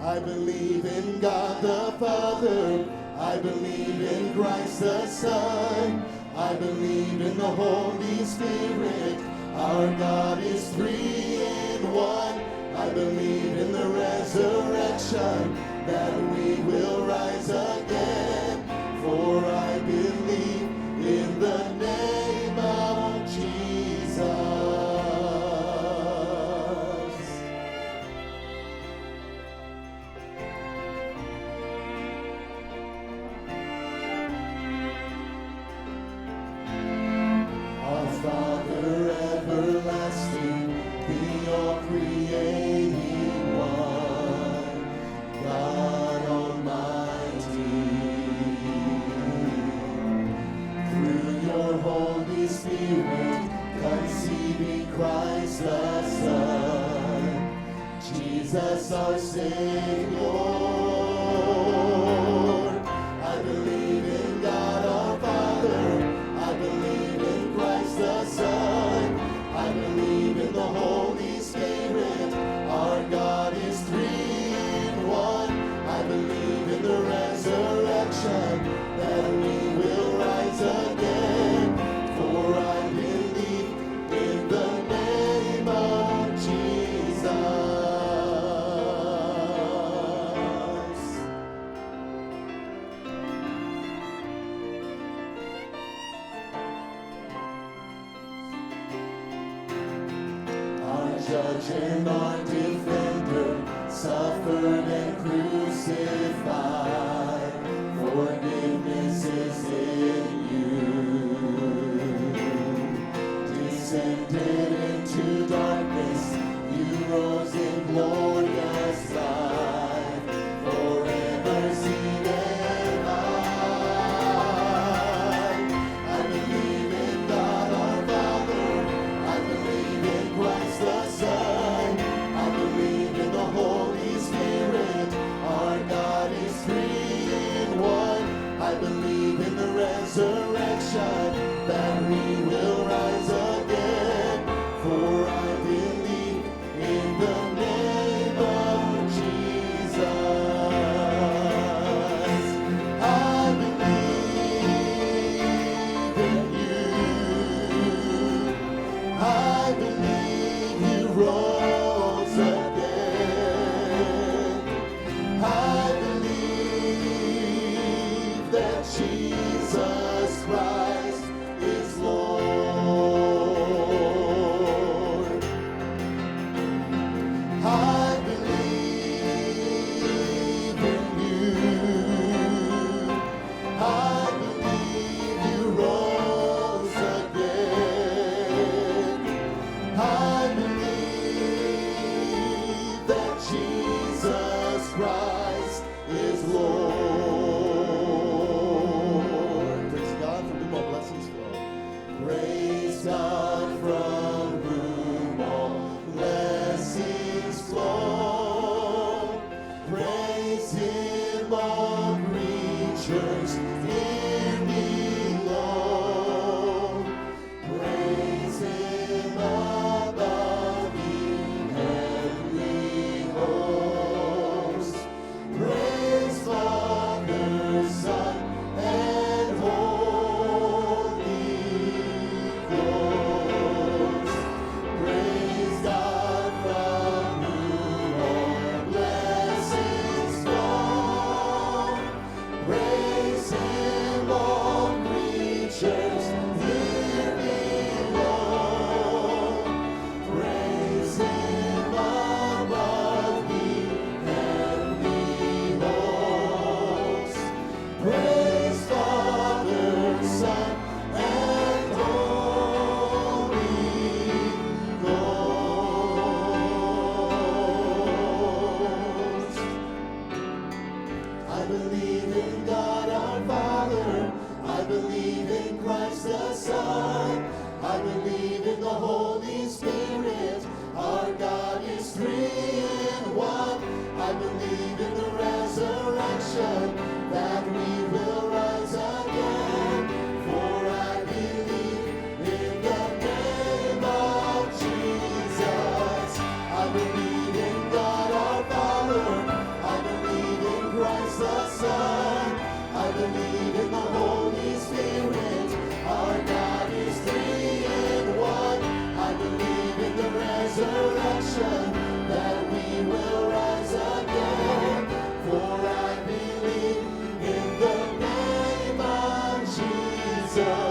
I believe in God the Father. I believe in Christ the Son. I believe in the Holy Spirit. Our God is three in one. I believe in the resurrection, that we will rise again. For I believe in the name of Jesus. Our Father everlasting, the all-creating one, God Almighty, through your Holy Spirit, conceiving Christ the Son, Jesus our Savior. I believe in God our Father. I believe in Christ the Son. I believe in the Holy Spirit. Our God is three in one. I believe in the resurrection, that we will rise again. For I believe in the name of Jesus. Our judge and our defender, suffered and crucified. Forgiveness is in you. Descended into darkness, you rose in glorious light. Forever seated high. I believe in God our Father. I believe in Christ the Son. I believe in the Holy Spirit. Our God is three in one. I believe in the resurrection, that we will rise again. For I believe in the name of Jesus. I believe in you. I believe you rose again. I believe that Jesus Christ is Lord. I believe in you. I believe you rose again. I believe that Jesus Christ is Lord. Praise God, from whom all blessings flow. Praise God, from whom all blessings flow. Praise Him, all creatures here below. Praise Him above the heavenly hosts. Praise Father, Son, and Holy Ghost. Praise God, from whom all blessings flow. Praise Him Son.